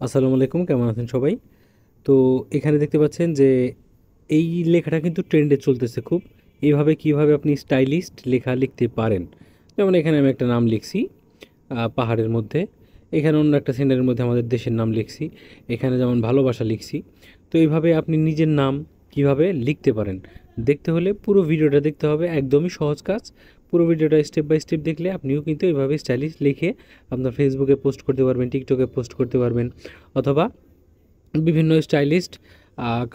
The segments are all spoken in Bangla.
আসসালামু আলাইকুম, কেমন আছেন সবাই? তো এখানে দেখতে পাচ্ছেন যে এই লেখাটা কিন্তু ট্রেন্ডে চলতেছে খুব। এইভাবে কিভাবে আপনি স্টাইলিস্ট লেখা লিখতে পারেন। যেমন এখানে আমি একটা নাম লিখছি পাহাড়ের মধ্যে। এখানে অন্য একটা সিনারির মধ্যে আমাদের দেশের নাম লিখছি। এখানে যেমন ভালোবাসা লিখছি। তো এইভাবে আপনি নিজের নাম কিভাবে লিখতে পারেন দেখতে হলে পুরো ভিডিওটা দেখতে হবে, একদমই সহজ কাজ। পুরো ভিডিওটা স্টেপ বাই স্টেপ দেখলে আপনিও কিন্তু এইভাবে স্টাইলিশ লিখে আপনার ফেসবুকে পোস্ট করতে পারবেন, টিকটকে পোস্ট করতে পারবেন, অথবা বিভিন্ন স্টাইলিস্ট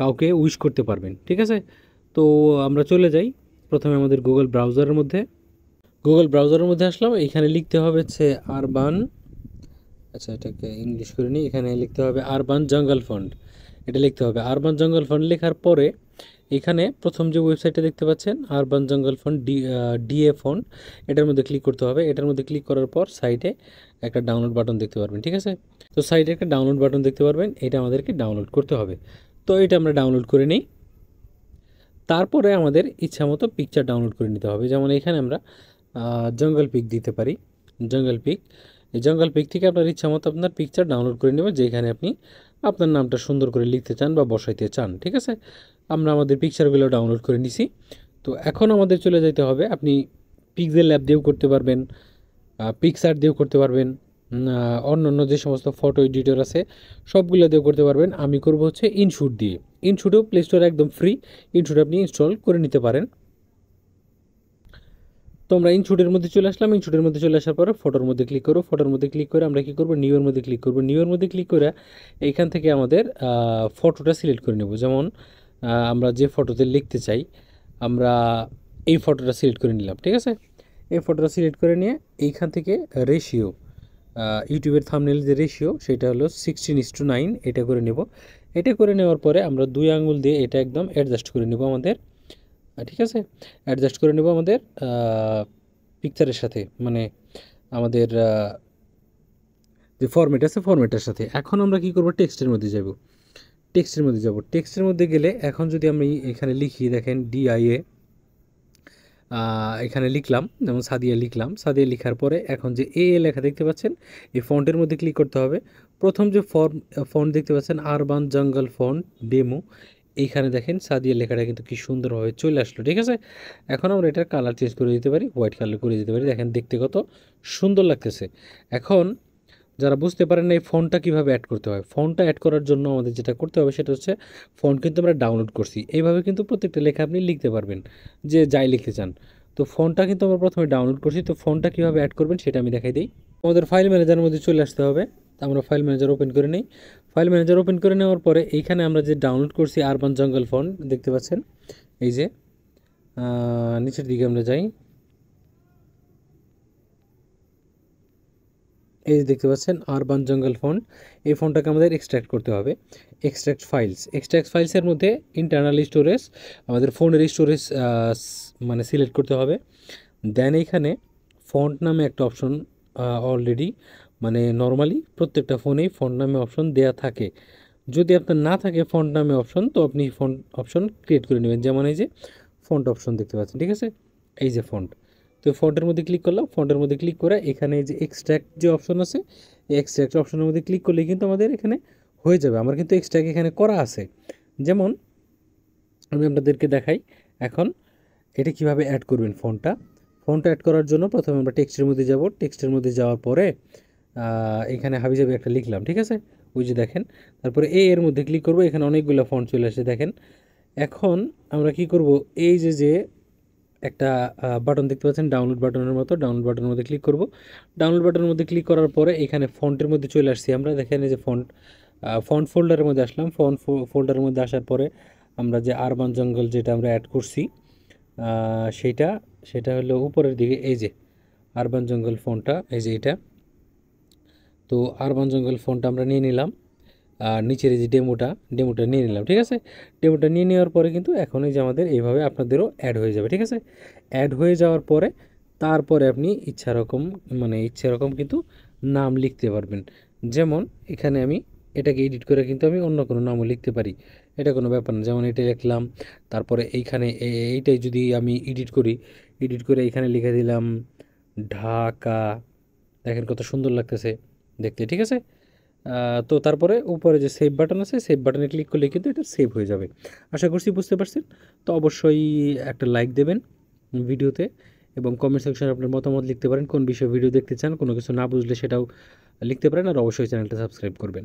কাউকে উইশ করতে পারবেন। ঠিক আছে? তো আমরা চলে যাই প্রথমে আমাদের গুগল ব্রাউজারের মধ্যে আসলাম। এখানে লিখতে হবে হচ্ছে আরবান, আচ্ছা এটাকে ইংলিশ করে নিই। এখানে লিখতে হবে আরবান জঙ্গল ফান্ড, এটা লিখতে হবে। আরবান জঙ্গল ফান্ড লেখার পরে এখানে প্রথম যে ওয়েবসাইটটা দেখতে পাচ্ছেন আরবান জঙ্গল ফান্ড ডিএ ফান্ড, এটার মধ্যে ক্লিক করতে হবে। এটার মধ্যে ক্লিক করার পর সাইটে একটা ডাউনলোড বাটন দেখতে পারবেন। ঠিক আছে? তো সাইটে একটা ডাউনলোড বাটন দেখতে পারবেন, এটা আমাদেরকে ডাউনলোড করতে হবে। তো এটা আমরা ডাউনলোড করে নিই। তারপরে আমাদের ইচ্ছা মতো পিকচার ডাউনলোড করে নিতে হবে। যেমন এখানে আমরা জঙ্গল পিক দিতে পারি, জঙ্গল পিক। এই জঙ্গল পিক থেকে আপনার ইচ্ছা মতো আপনার পিকচার ডাউনলোড করে নেবেন, যেখানে আপনি আপনার নামটা সুন্দর করে লিখতে চান বা বসাইতে চান। ঠিক আছে? আমরা আমাদের পিকচারগুলো ডাউনলোড করে নিছি। তো এখন আমাদের চলে যেতে হবে, আপনি পিক্সেল ল্যাব দিয়েও করতে পারবেন, পিক্সার দিয়েও করতে পারবেন, অন্য অন্য যে সমস্ত ফটো এডিটর আছে সবগুলো দিয়েও করতে পারবেন। আমি করব হচ্ছে ইনশুট দিয়ে। ইনশুটেও প্লে স্টোরে একদম ফ্রি, ইনশুট আপনি ইনস্টল করে নিতে পারেন। তো আমরা ইনশুটের মধ্যে চলে আসলাম। ইনশুটের মধ্যে চলে আসার পরে ফটোর মধ্যে ক্লিক করব। ফটোর মধ্যে ক্লিক করে আমরা কী করবো, নিউয়ের মধ্যে ক্লিক করব। নিউয়ের মধ্যে ক্লিক করে এইখান থেকে আমাদের ফটোটা সিলেক্ট করে নেব। যেমন আমরা যে ফটোতে লিখতে চাই, আমরা এই ফটোটা সিলেক্ট করে নিলাম। ঠিক আছে? এই ফটোটা সিলেক্ট করে নিয়ে এইখান থেকে রেশিও, ইউটিউবের থাম্বনেল যে রেশিও সেটা হলো 16:9, এটা করে নেব। এটা করে নেওয়ার পরে আমরা 2 আঙ্গুল দিয়ে এটা একদম অ্যাডজাস্ট করে নেব আমাদের। ঠিক আছে? অ্যাডজাস্ট করে নেব আমাদের পিকচারের সাথে, মানে আমাদের যে ফরম্যাট আছে ফরম্যাটের সাথে। এখন আমরা কি করব, টেক্সটের মধ্যে যাব। টেক্সটের মধ্যে গেলে এখন যদি আমি এখানে লিখি, দেখেন ডিআইএ, এখানে লিখলাম, যেমন সাদিয়া লিখলাম। সাদিয়া লেখার পরে এখন যে এ লেখা দেখতে পাচ্ছেন, এই ফন্টের মধ্যে ক্লিক করতে হবে। প্রথম যে ফন্ট দেখতে পাচ্ছেন আরবান জঙ্গল ফন্ট ডেমো, এইখানে দেখেন সাদিয়া লেখাটা কিন্তু কি সুন্দরভাবে চলে আসলো। ঠিক আছে? এখন আমরা এটার কালার চেঞ্জ করে দিতে পারি, হোয়াইট কালার করে দিতে পারি। দেখেন দেখতে কত সুন্দর লাগতেছে। এখন যারা বুঝতে পারেন না এই ফন্টটা কীভাবে অ্যাড করতে হয়, ফন্টটা অ্যাড করার জন্য আমাদের যেটা করতে হবে সেটা হচ্ছে ফন্ট কিন্তু আমরা ডাউনলোড করছি। এইভাবে কিন্তু প্রত্যেকটা লেখা আপনি লিখতে পারবেন, যে যাই লিখতে চান। তো ফন্টটা কিন্তু আমরা প্রথমে ডাউনলোড করছি। তো ফন্টটা কীভাবে অ্যাড করবেন সেটা আমি দেখাই দিই। আমাদের ফাইল ম্যানেজারের মধ্যে চলে আসতে হবে। আমরা ফাইল ম্যানেজার ওপেন করে নিই। ফাইল ম্যানেজার ওপেন করে নেওয়ার পরে এইখানে আমরা যে ডাউনলোড করছি আরবান জঙ্গল ফন্ট দেখতে পাচ্ছেন, এই যে নিচের দিকে আমরা যাই, এই যে দেখতে পাচ্ছেন আরবান জঙ্গল ফন্ট। এই ফন্টটাকে আমাদের এক্সট্র্যাক্ট করতে হবে। এক্সট্র্যাক্ট ফাইলসের মধ্যে ইন্টারনাল স্টোরেজ, আমাদের ফোনের স্টোরেজ মানে সিলেক্ট করতে হবে। দেন এইখানে ফন্ট নামে একটা অপশন অলরেডি, মানে নর্মালি প্রত্যেকটা ফোনেই ফন্ট নামে অপশন দেয়া থাকে। যদি আপনার না থাকে ফন্ট নামে অপশন, তো আপনি ফন্ট অপশন ক্রিয়েট করে নেবেন। যেমন এই যে ফন্ট অপশন দেখতে পাচ্ছেন। ঠিক আছে? এই যে ফন্ট। তো ফন্টের মধ্যে ক্লিক করলাম। ফন্টের মধ্যে ক্লিক করে এখানে যে এক্সট্র্যাক্ট যে অপশন আছে, এই এক্সট্র্যাক্ট অপশনের মধ্যে ক্লিক করলে কিন্তু আমাদের এখানে হয়ে যাবে। আমার কিন্তু এক্সট্র্যাক্ট এখানে করা আছে। যেমন আমি আপনাদেরকে দেখাই এখন এটা কিভাবে অ্যাড করবেন। ফন্টটা অ্যাড করার জন্য প্রথমে আমরা টেক্সটের মধ্যে যাব। টেক্সটের মধ্যে যাওয়ার পরে এখানে হাবিজাবি একটা লিখলাম। ঠিক আছে? ওই যে দেখেন। তারপরে এর মধ্যে ক্লিক করব। এখানে অনেকগুলো ফন্ট চলে আসে দেখেন। এখন আমরা কি করব, এই যে একটা বাটন দেখতে পাচ্ছেন ডাউনলোড বাটনের মতো, ডাউনলোড বাটনের মধ্যে ক্লিক করব। ডাউনলোড বাটনের মধ্যে ক্লিক করার পরে এখানে ফন্টের মধ্যে চলে আসছি আমরা। দেখেন এই যে ফন্ট ফোল্ডারের মধ্যে আসলাম। ফোল্ডারের মধ্যে আসার পরে আমরা যে আরবান জঙ্গল যেটা আমরা অ্যাড করছি, সেইটা সেটা হলো উপরের দিকে, এই যে আরবান জঙ্গল ফন্টটা, এই যে এটা। তো আরবান জঙ্গল ফন্টটা আমরা নিয়ে নিলাম। আর নিচের এই যে ডেমোটা নিয়ে নিলাম। ঠিক আছে? ডেমোটা নিয়ে নেওয়ার পরে কিন্তু এখন এই যে আমাদের এইভাবে আপনাদেরও অ্যাড হয়ে যাবে। ঠিক আছে? অ্যাড হয়ে যাওয়ার পরে তারপরে আপনি ইচ্ছা রকম কিন্তু নাম লিখতে পারবেন। যেমন এখানে আমি এটাকে এডিট করে কিন্তু আমি অন্য কোনো নামও লিখতে পারি, এটা কোনো ব্যাপার না। যেমন এটা লিখলাম, তারপরে এইখানে এইটাই যদি আমি এডিট করে এইখানে লিখে দিলাম ঢাকা। দেখেন কত সুন্দর লাগতেছে দেখতে। ঠিক আছে? তো তারপরে উপরে যে সেভ বাটন আছে, সেভ বাটনে ক্লিক করলে কিন্তু এটা সেভ হয়ে যাবে। আশা করছি বুঝতে পারছেন। তো অবশ্যই একটা লাইক দেবেন ভিডিওতে, এবং কমেন্ট সেকশনে আপনার মতামত লিখতে পারেন, কোন বিষয়ে ভিডিও দেখতে চান, কোনো কিছু না বুঝলে সেটাও লিখতে পারেন, আর অবশ্যই চ্যানেলটা সাবস্ক্রাইব করবেন।